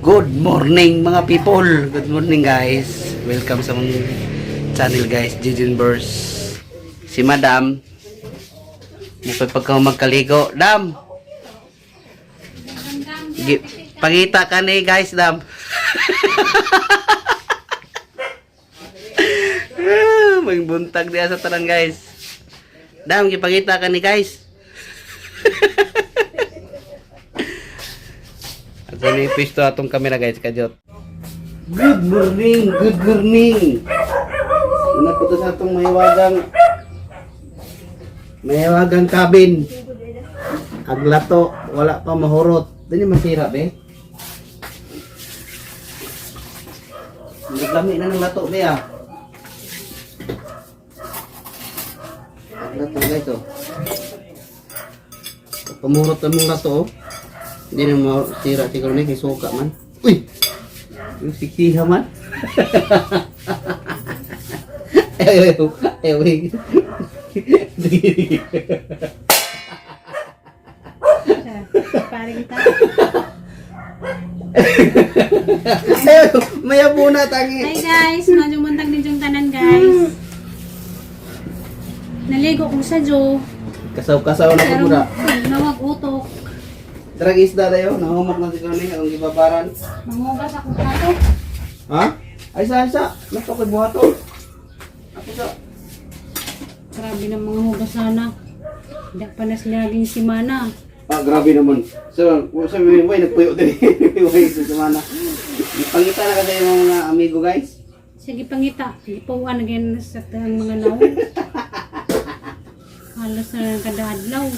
Good morning mga people. Good morning guys. Welcome sa mong channel guys, Jijin Burst. Si Madam mupay pagka magkaligo. Dam. Pangita ka ni guys, Dam. Magbuntag diya sa tanan guys. Dam, gipangita ka ni guys. At ano yung pisto atong kamera guys, kajot. Good morning, good morning. Ano po ito sa atong mahiwagang cabin. Aglato, wala pa mahurot. Dili masira be. Naglami na ng lato be ah. Lato guys oh. Pamurot na mong lato oh. Hindi na masira siguro na kisuka man. Uy! Yung siksiha man. Ayaw. Parang kita. Mayabo na tangi. Hi guys, medyo muntag din yung tanan guys. Naligo ko sa Jo. Kasaw-kasaw na po muna. Nawag utok. Tarag isda tayo, nahumak na siguro niya ang ibabaran. Mangugas ako kato. Ha? Ay sa, nato kay buhato. Ako sa. Grabe ng mga hugas sana. Hindi pa na sila naging simana. Ah, grabe naman. So, sa may nagpuyo din. May sa semana. Pangita na kasi yung mga amigo guys. Sige pangita. Ipuan again sa ang mga naon. Halos na kada adlaw.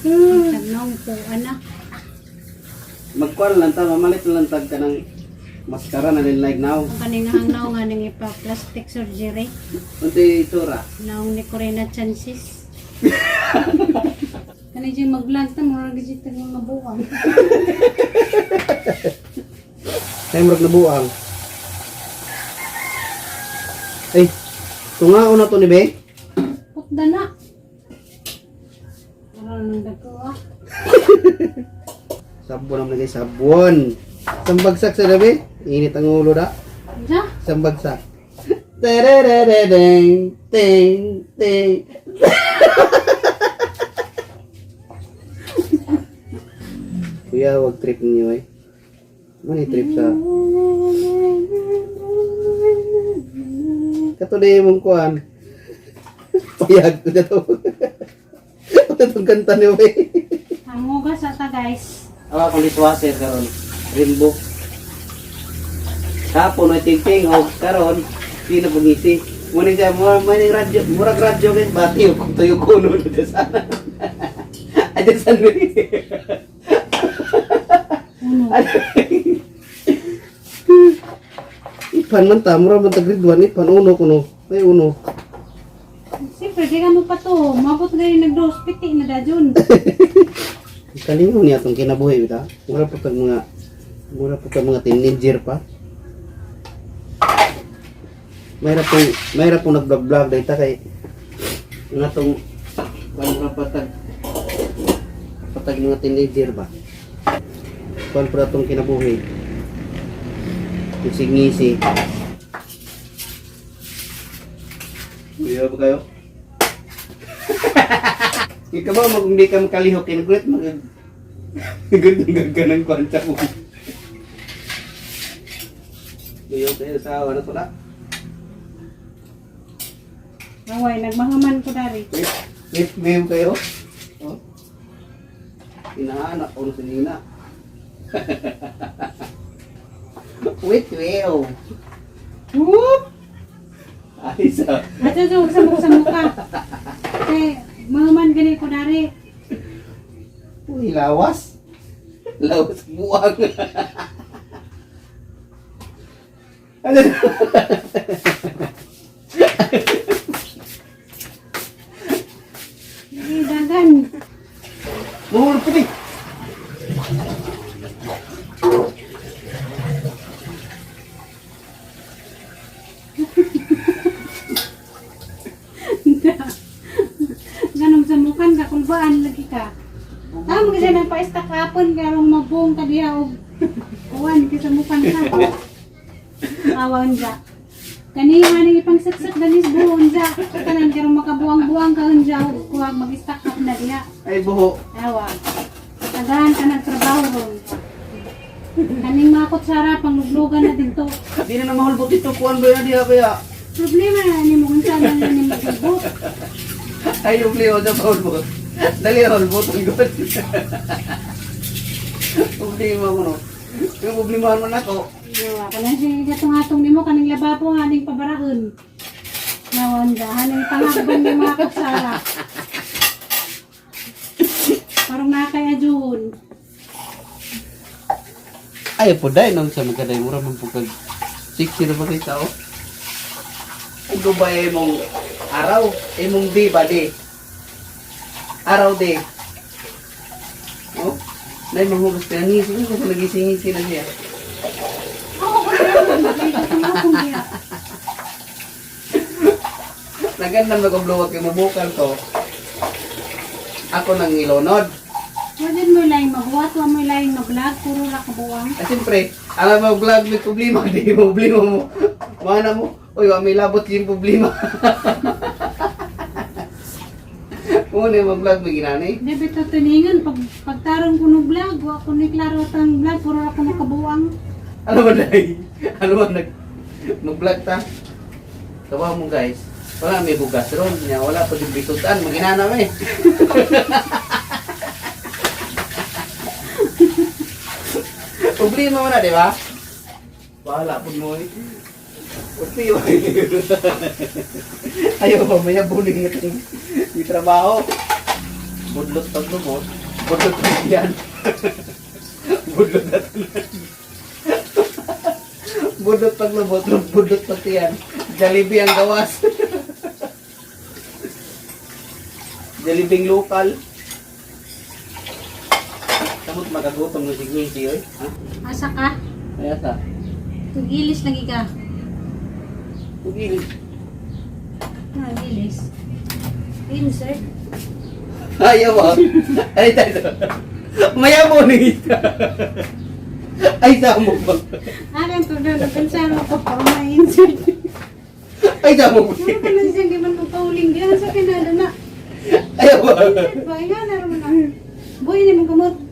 Tagnaw po ana. Magkuhan lang ta, mamalit lang tag ka ng maskara na rin like now. Ang kaningahang naong nga nang ipa-plastic surgery. Unti itura. Naong ni Corina chances. Kani dyan mag-vlog ta, mura gajit ang mga buwang. Kaya murag na buang. Ay, tungaon na to ni Be. Putda na. Parang nang dagko ah. Sabon naman guys, sabon. Sambagsak sa Be. Init ang ulo da. Ja? Sambagsak. Tererereng, ting, ting. Kuya, wag trip niyo eh. Mani trip sa... Katuloy mong kuhan. Payag ko na to. Ano itong kanta niyo eh. Ang hugas ata guys. Awa kong dishwasher karon. Rainbow. Tapon ay tingting o karon. Hindi na pangisi. Muna siya, murag radyo guys. Bati yung kung tayo kuno na sana. Ayan saan mo Uno. Ipan man ta, mura man tagridwan, ipan uno kuno. May uno. Siyempre, di ka mo pa to. Mabot na rin nag-dose. Piti na da dyan. Kalingon niya itong kinabuhi bita. Mura po mga teenager pa. Mayra pong nag-vlog dahil ta kay nga itong mga patag mga teenager ba. Kuan po itong kinabuhi. Ngisi-ngisi. Kuya ba kayo? Ikaw ba kung hindi ka makalihok, kinugulit magagandang ka ng kwanta mo. Kuya tayo sa awa na to na. Naway, nagmahaman ko dari. Wait, kayo? Oh. Inaanak ko sa Nina. Wait, well. Whoop! Ayos ah. At sa mukha. Eh, mahaman gani ko dari. Uy, lawas. Lawas buwang. Ano? Eh, dagan. Mahulog puti. Ganun sa mukhan ka, kulbaan lagi ka. Tama kasi nagpa-stack hapon, karong mabong ka diya o Kuwan, kasi mo pansa. Awan siya. Kanihan ni ipangsaksak danis buhon siya. Kanan karo makabuang-buang kaon siya. Kuwag mag-stack up na diya. Ay, buho. Awa. Tagahan ka nagtrabaho ron. Kaning makot sarap, pangluglugan na dito. Di na mahulbot ito. Kuhan ba na diha kaya? Problema na ni mo kung saan na ni magbut. Ay, yung liho na mahulbot. Dali mahulbot ang good. Problema mo no. Yung problemahan mo na ko. Awa. Kanan siya gatong-atong ni mo kaning lababo haning pabarahon. Nawanda, haning pangagbang ni makot sarap. Parang nakaya June. Ay, po dahil nang sa magkaday. Mura mong pagkag 60 na ba kayo tao? Ay, gubay mong araw. Mong di ba di? Araw di. Oh? Nay, mahugas ka na ngising. Kasi nagising-ngising na siya. Nagandang nag-vlog kay mabukal to. Ako nang ilonod. Wala mo laing magbuhat, wala mo laing mag-vlog, puro lang kabuang. Siyempre, ang mag-vlog may problema. Di problema mo. Mana mo. Uy, may labot yung problema. Muna yung mag-vlog may ginani. Hindi, bito tuningan, pagtarong ko ng vlog, wala ko ni klaro tang vlog, puro lang ko makabuang. Ano ba dahil? Ano ba mag-vlog ta? Tawa mo guys. Wala may bugas ron. Wala pa din bisutan. Maginana mo eh. Problema mo na, di ba? Bahala po mo eh. Puti mo eh. Ayaw ba, may abuling itong may trabaho. Budlot pag lumot. Budlot pag yan. Budlot na tuloy. Budlot pag lumot. Budlot pag yan. Jollibee ang gawas. Jollibee lokal. Kamot magagutom ng sigwinsi oy. Ha? Asa ka? Ay asa. Tugilis lagi ka. Ugilis. Gilis. Insert. Ayaw ba? Ay tayo. Mayamo ni ita. Ay tamo ba? Akin to doon, pensano ko pa ma-insert. Ay tamo ba? Ano ka na siya, di man magpauling diyan sa kinala na. Ayaw ba? Insert ba? Yan, naroon na. Boy, hindi mo gamot.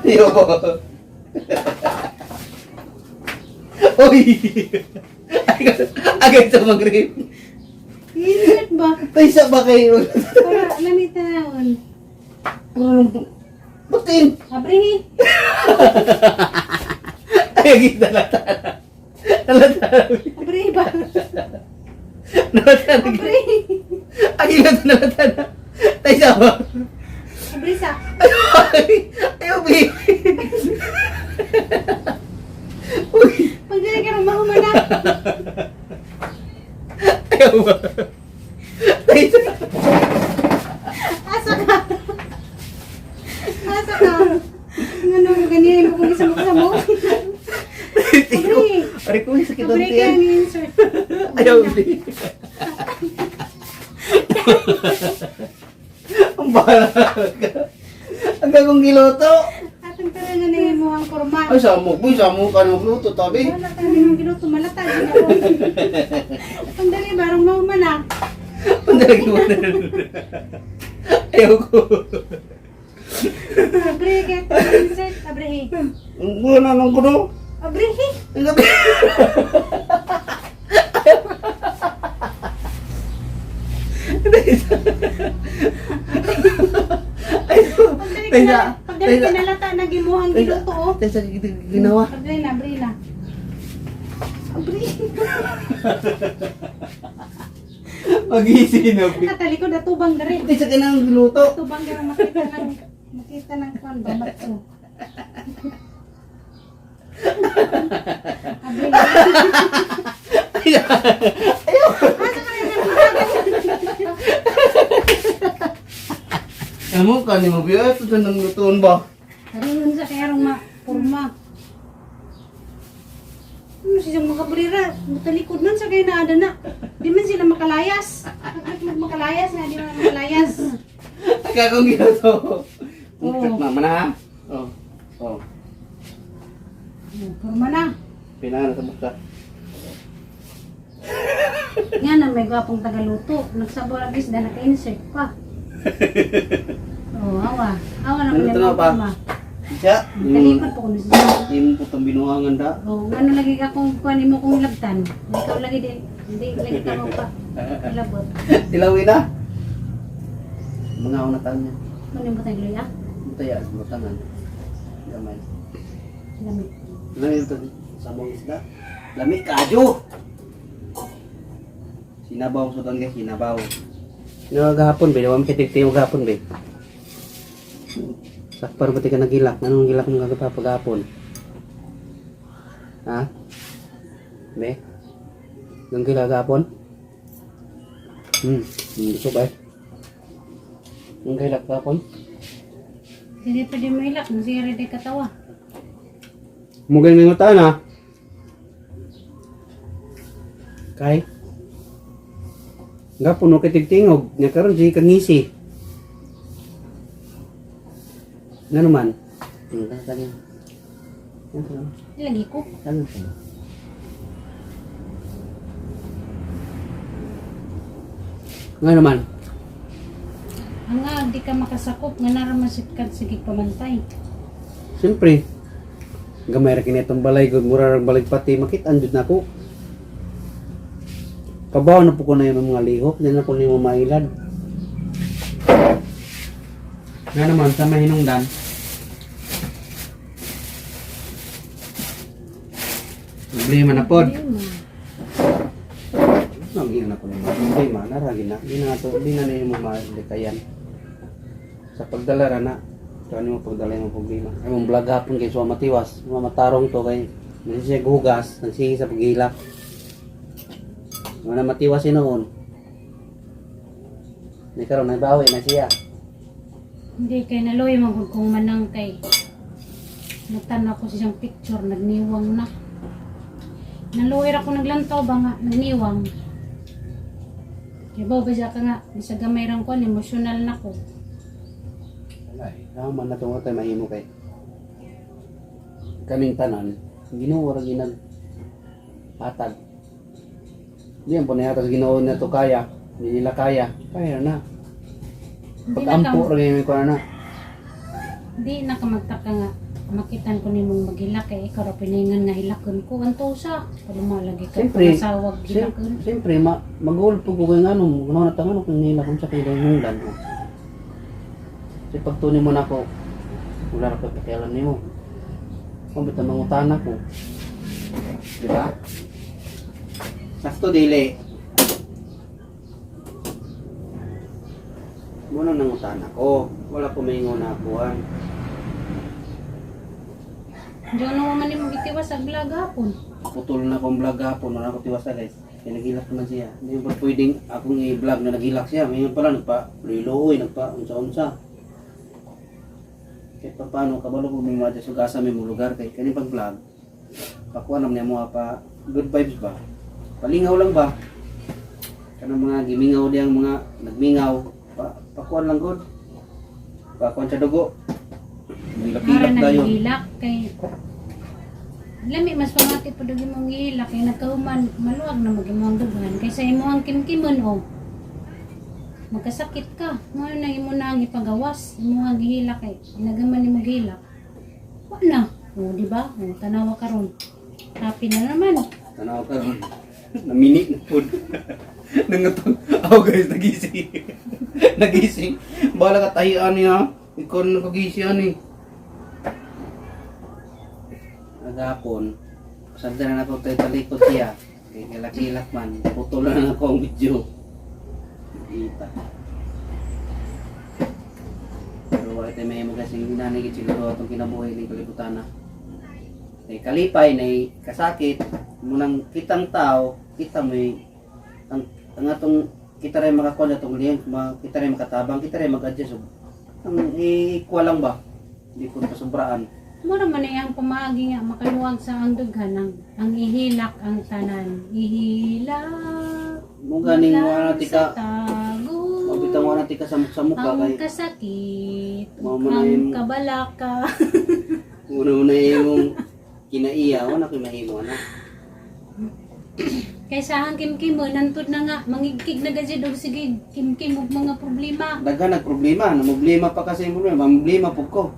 Ayaw ba? Uy! Agad sa mag-rip. Insert ba? Ay sa ba kayo? Para lamit na naon. Butin! Abrihi. Ay, kita latana. Nalatana. Abrihi ba? Nalatana. Abrihi. Ay, nalatana. Ay, sama. Abrisa. Ayaw, Bi. Uy. Pag dili ka rin mahumana. Ayaw ba? Ay, Asa ka? Asa ka? Ano, ganyan mo kung isa mo sa mo? Abrihi. Aray ko, sakit ang Abrihi ka tiyan. yung insert. Ayaw, Bi. Ang bahala ka. Ang gagong giloto. Atong tara na na mo ang kurma. Ay, samok mo. Samok ka ng luto, tabi. Wala ka rin yung ginuto, malatag. Ang dali, barang mahumana. Pandalagi mo na. Ayaw ko. Abrihi ka yung insert. Abrihi. Ang buwan na lang ko, no? Abrihi. Ang gabi. Pag dali pinalata na gimuhang giluto, oh. Tesa ginawa. Abrihi na, abrihi na. Abrihi. Mag-iisi na. Katalikod na tubang dari. Tesa ka nang giluto. Tubang dari makita ng kwan, babatso. Abrihi. Ayaw. Asa ka rin Amo ka ni mo biya. Ito sa nang lutoon ba? Karungan sa kayarong kurma. Ano siyang makabrira? Matalikod man sa kayo na ada na. Di man sila makalayas. Makalayas nga, di man makalayas. Kaya kong giluto. Oo. Mama na ha? Oh. Oh, Kurma na. pinangan sa buksa. Yan ang may gwapong tagaluto. Nagsabor ang isda, naka-insert pa. Oh, awa. Awa na Ano pala to na yung pa? kurma. Siya, Talikod po ko na siya. hindi mo putang binuhangan da. Oh, ano lagi ka kung kuhanin mo kung labtan. Ikaw lagi din. Hindi lagi ka mo pa. Labot. Tilawin na. Mga unatan niya. Ano mo tayo luya? Butaya, butangan. Gamay. Lamit. Lamig ito. Sabong isda. Lamig kadyo. Sinabaw sa guys, sinabaw. Gahapon, be. Nawang kitig-tiyo gahapon, be. Sakpar pati ka nagilak. Anong gilak mo gagawin pag-hapon? Ha? Be? Nang gilak gahapon? Gusto ba eh? Nang gilak gahapon? Hindi pa din mo ilak. Masira din katawa. Mugay ng utan ha? Kay? Nga puno kitig-tingog. Nga karon si kangisi. Nga naman? Tanya. Lagi ko. Nga naman? Ang nga, di ka makasakop. Nga naramasit ka sige pamantay. Siyempre. Gamay ra kini itong balay. Good mura rang balig pati. Makitaan jud na ko. Kabaw na po ko na yung mga lihok. Di na po na yung mailad. Nga naman, sa mahinungdan. Problema na po. Hindi na po na yung problema. Naragin na. Di na na yung mga likayan. Sa pagdala na. So ano mo pagdala yung problema. Ay mong vlog hapon kay so matiwas. Matarong to kay hindi siya gugas. Nagsihi sa paghilak. Mga matiwas noon. Hindi karon nagbawi na siya. Hindi kay naloy magod kung manang kay. Nagtanaw ko siyang picture. Nagniwang na. Naloy ako naglantaw ba nga. Nagniwang. Kaya ba siya ka nga. Bisa gamay rang ko. Emosyonal na ko. Ay, naman na itong tayo mahimo kay. Kaming tanan. Ginoo ra ginag hatag. Diyan po na yata sa Ginoo na to kaya. Hindi nila kaya. Kaya na. Hindi na ka, Pag-ampo rin ko na. di na ka magtaka nga. Makitan ko ni mong maghilak kay ikaw ra piningan nga hilakon ko. Anto sa. Pag malagi ka Siyempre, pasawag hilakon. Siyempre, mag-hold po ko kay nga nung ano na tangan kung nila kung sa kay Daymundan ko. Kasi pagtunin mo na ako, wala na pakialam niyo. Kung ba't ang mangutana ko? Di ba? Sakto dili. Muna nangutana ko. Wala ko may na akuan. Diyo na man ni mong itiwas sa vlog hapon. Putol na akong vlog hapon. Wala ko tiwasa guys. Kaya naghilak naman siya. Hindi ba pwedeng akong i-vlog na naghilak siya. Ngayon pala nagpa-liloy, nagpa-unsa-unsa. Kahit pa paano, kabalo po may mga sugasa may mga lugar kay kanina pag vlog. Pakuha naman niya mo pa good vibes ba? Palingaw lang ba? Kanang mga gimingaw diyang mga nagmingaw. Pakuha lang good. Pakuha sa dugo. Para Hilak-hilak tayo. naghilak kay lami mas pamati pa dagi mong gihilak kay nagkahuman maluwag na magimong dughan kaysa imong kimkimon o magkasakit ka mo na imo na ang ipagawas imo ang gihilak kay nagaman nimo gihilak wala o di ba o tanawa karon happy na naman Tanaw ka ron. Namini na po. Nangatong. Ako guys, nagising. Nagising. Bala ka tahian niya. Ikaw na nakagising eh. Agapon. Sanda na ako tayo talikod siya. Kaya kilak-kilak man. Putol na ako ang video. Kita. Pero wala tayo may mga kasing nanigit siguro itong kinabuhay ng kalibutan na. May kalipay, may kasakit, munang kitang tao, kita mo ang atong kita rin makakuha na itong liyan, kita rin makatabang, kita rin mag-adjust. Ang equal lang ba? Hindi ko pasobraan. mura man iyang pamagi nga makaluwag sa ang dughan ang ihilak ang tanan ihilak Mung ganing mula wala sa tika, tago mabitang wala tika sa mukha ang kay kasakit Mama na yun. ang kabalaka Una-una yung kinaiya, wala ko mahimo na. Kaysa ang kim-kim mo, nantod na nga, mangigkig na gadya daw, sige, kim-kim mo mga problema. Daghan nagproblema, problema pa kasi yung problema, problema po ko.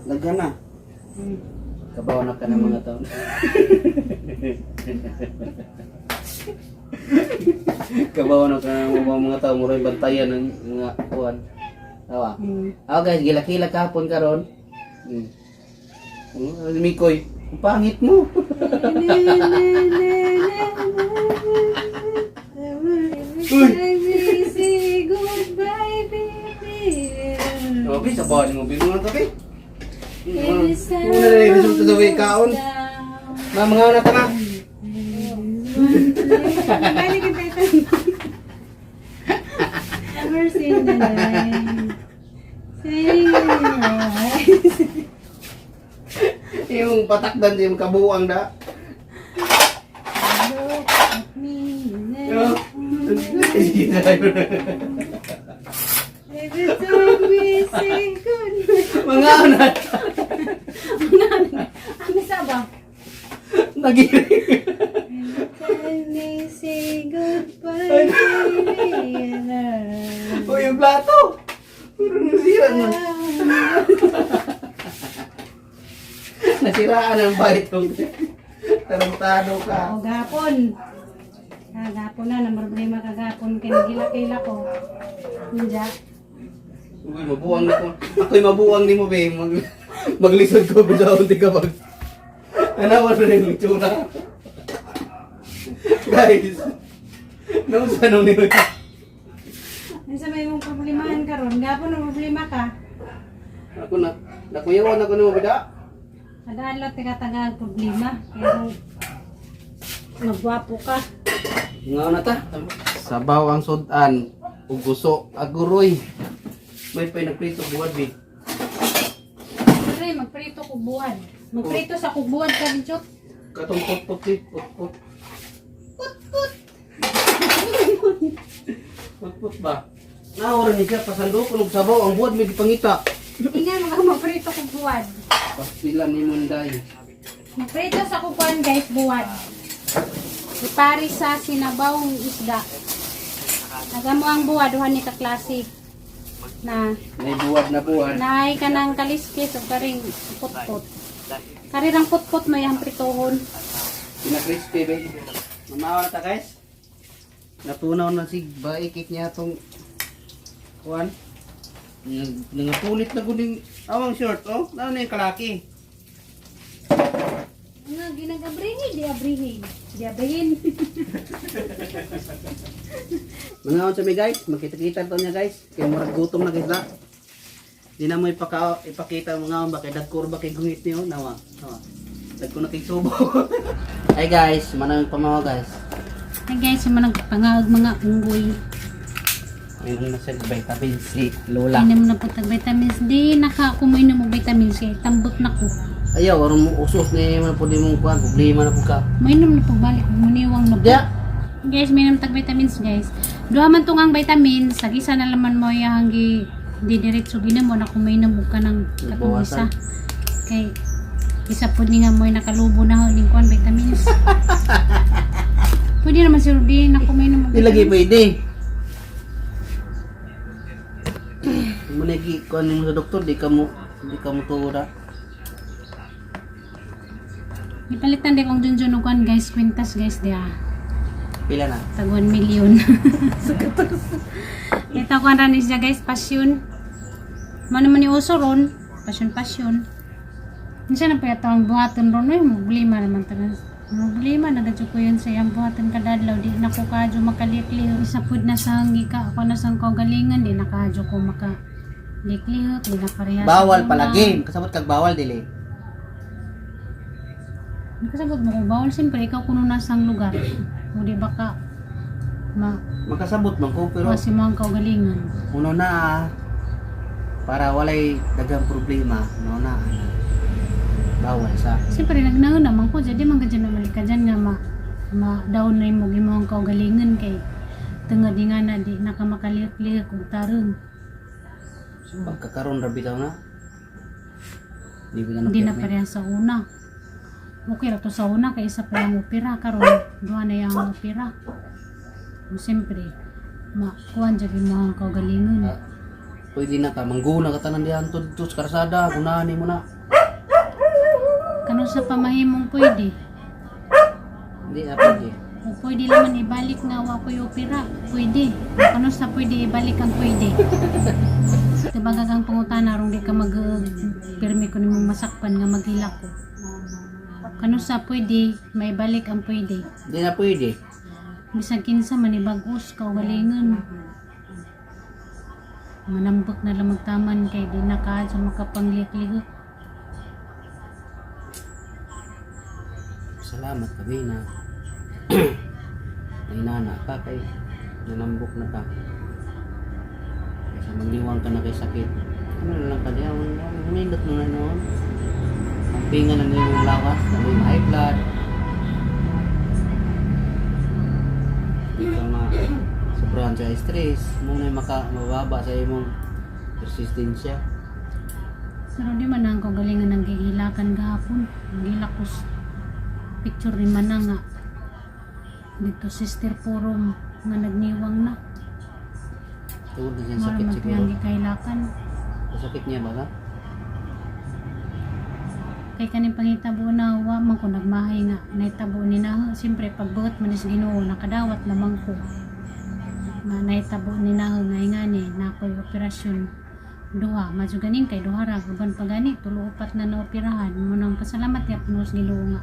Daghan na. Kabaw na ka ng mga taon. Kabaw na ka ng mga taon, mura yung bantayan ng mga kuwan. Tawa. Guys, gila-kila kahapon karon. Mikoy, ang pangit mo. Say goodbye, baby. Okay, sabahan mo bilungan tabi. Every Una na yung resulta sa way kaon. Mga na tanga. Never seen the light. Saying Yung patakdan yung kabuang da. look at me. Every time we say goodbye. Mga na. Ano ba? Nagiring. Every time we say goodbye, baby. O yung plato. Nasira mo. Nasiraan ang baitong. Tarantado ka. O gapon. Gapon na, na problema kagapon. Kinagila-kila ko. Hindi. Uy, mabuwang na ko. Ako'y mabuwang ni mo, be. Maglisod ko, bidawon di ka mag... Anawan na yung itsura. Guys. Nausa nung nilo. Ano sa may mong problemahan ka ron? Gapon na problema ka. Ako na. Nakuyawan ako ni mo, bida. Kadaan taga-taga problema. Pero magwapo ka. Nga na ta. Sabaw ang sudan. Uguso. Aguroy. May pa'y nagprito buwad, be. Pare, magprito kubuan. Magprito sa kubuan ka, Bichot. Katong put-put, be. Put-put. Put-put. Put-put ba? Nawaran niya siya. Pasando ko ng sabaw. Ang buwad may dipangita. Ingan mga magprito kubuan. Pastilan ni Munday. Magprito sa kubuan, guys, buwan. Ipari sa sinabawang isda. Nagamo ang buwad, duhan ni ka-klase. Na May buwad na buwad. naay ka ng kaliskis o karing putput. Karirang putput mo yung pritohon. Pina-crispy, be. Mamawa na ta, guys. Natunaw na si baikik niya itong kuwan. Nangapulit na guling awang short, oh. Ano na yung kalaki? Nga, ginagabrihin, di abrihin. Di abrihin. Mga sa may guys, makita-kita to niya guys. Kaya murag gutom na guys na. Di na mo ipakita mga bakit dagkor ba kay gungit niyo nawa. Nawa. Dagko na kay subo. Ay guys, manang pamawa guys. Ay guys, yung mga nagpangawag mga unggoy. Ayun na sa vitamin C, lola. Inom na po tag vitamins D. Nakakumoy na mo vitamins C. Tambot na ko. Ayaw, oron mo usos ni man po di mong kuan, problema na po ka. Mainom na po balik. Muniwang na po. Dia. Guys, mainom tag vitamins guys. Duha man tong ang vitamins. Sa isa na laman mo yung di diretso ginam mo na kumainom ka ng katong isa. Kay isa po ni nga mo yung nakalubo na ho ning kuan vitamins. Pwede naman si Rudy na kumainom mo Di lagi pwede. Muna kuan mo sa doktor, di ka mo tuura. Ipalitan din kong Junjun uguan guys, kwintas guys dia. Pila na? Tag 1 million. Ito ko ran siya guys, passion. Mano man yung uso ron, passion. Minsan na pa ang buhaton ron, ay problema naman taga. Problema na gadyo ko yun sa iyang buhaton kadadlaw, di na ko kadyo makalikliho. Isa pud na sa hangika, ako na sang kaugalingan, di na kadyo ko makalikliho, di na parehas. Bawal palagi, kasabot kag bawal dili. Kasabot mo ko bawal, siyempre ikaw kuno nasang lugar. O di ba ka Makasabot man ko pero kasi mga kaugalingan. uno na para walay daghang problema, no na. Bawal sa. Siyempre nagnaon naman ko, jadi man kadyan naman ka dyan nga ma-down na yung mga kaugalingan kay tungod di nga na di nakamakalik-lik kung tarong. Pagkakaroon ra bitaw na. Hindi na pareha sa una. Okay ra to sa una kay isa pa lang opera karon duha na yang opera. Siyempre, kuan jud mo ang kaugalingon. Pwede na ka mangguna ka tanan diyan tudto sa karsada kunaani mo na. Kano sa pamahimong pwede? Hindi na pwede. O pwede naman ibalik nga wa ko'y opera. Pwede. Kano sa pwede ibalik ang pwede. Diba gagang pangutana rong di ka mag-pirmi ko nimong masakpan nga maghila ko. Kano sa pwede, may balik ang pwede. Hindi na pwede. Bisag kinsa manibag-os kaugalingon. Manambok na lang magtaman kay di na ka sa makapanglik-ligot. Salamat kami na may nana ka kay nanambok na ka. Kaysa magniwang ka na kay sakit. Ano na lang ka diyan? Minot mo na noon. Ang pinga na yung lawas, na may high blood. Hindi ka sobrahan sa stress. Muna yung mababa sa imong resistensya. Pero di man ang kaugalingon ng gihilakan gahapon. Gilakos picture ni man nga dito sister forum nga nagniwang na. Tungod na siya Mara sakit man siguro. piyang gikahilakan. Sakit niya ba ka? Kay kaning pangitabo na wa man ko nagmahay nga naitabo ni na siyempre pagbuhat man is Ginoo nakadawat naman ko nga naitabo ni na nga ingani na ako'y operasyon duha madyo ganing kay duha ra uban pa gani tulo upat na naoperahan mo nang pasalamat ya puno sa Ginoo nga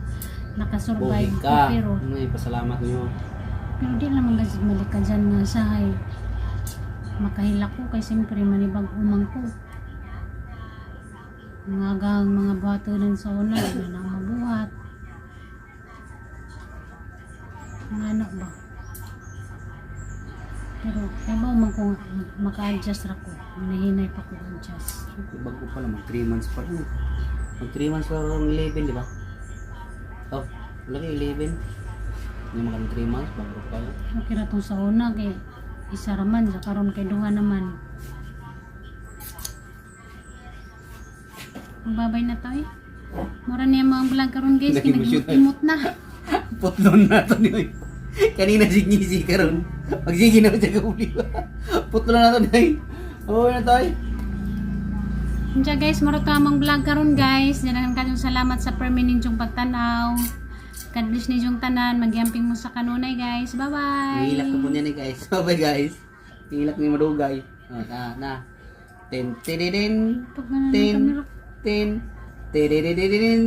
nakasurvive Buhay ka. pero May pasalamat niyo. di naman gazid malikan dyan nga sahay makahila ko kay siyempre manibag umang ko mga gang mga buhatonan sa una na mabuhat mga anak ba pero kaya ba man ko maka-adjust ra ko nahinay pa ko adjust Bago pa lang, mag 3 months pa lang. Mag 3 months pa lang 11, di ba? Oh, lagi 11. Yung mga 3 months, bago pa lang. okay ra tong sa una kay isa raman sa karon kay duha naman magbabay na tayo mura niya mga vlog karon guys kinag-imot na Putlon na ito niyo. Kanina signisi ka ron. Magsige na siya kauli ba? Putlon na ito niyo. Oo na tayo. Diyan guys, maro tamang vlog karon guys. Dinagan kayong salamat sa permininyong pagtanaw. God bless ninyong tanan. Magyamping mo sa kanunay guys. Bye-bye. Hihilak ko po niya ni guys. Bye guys. Hihilak ni Madugay. O, na. Tin, tididin. Pag ganun ang Tin. kamera. Tin. Tididididin.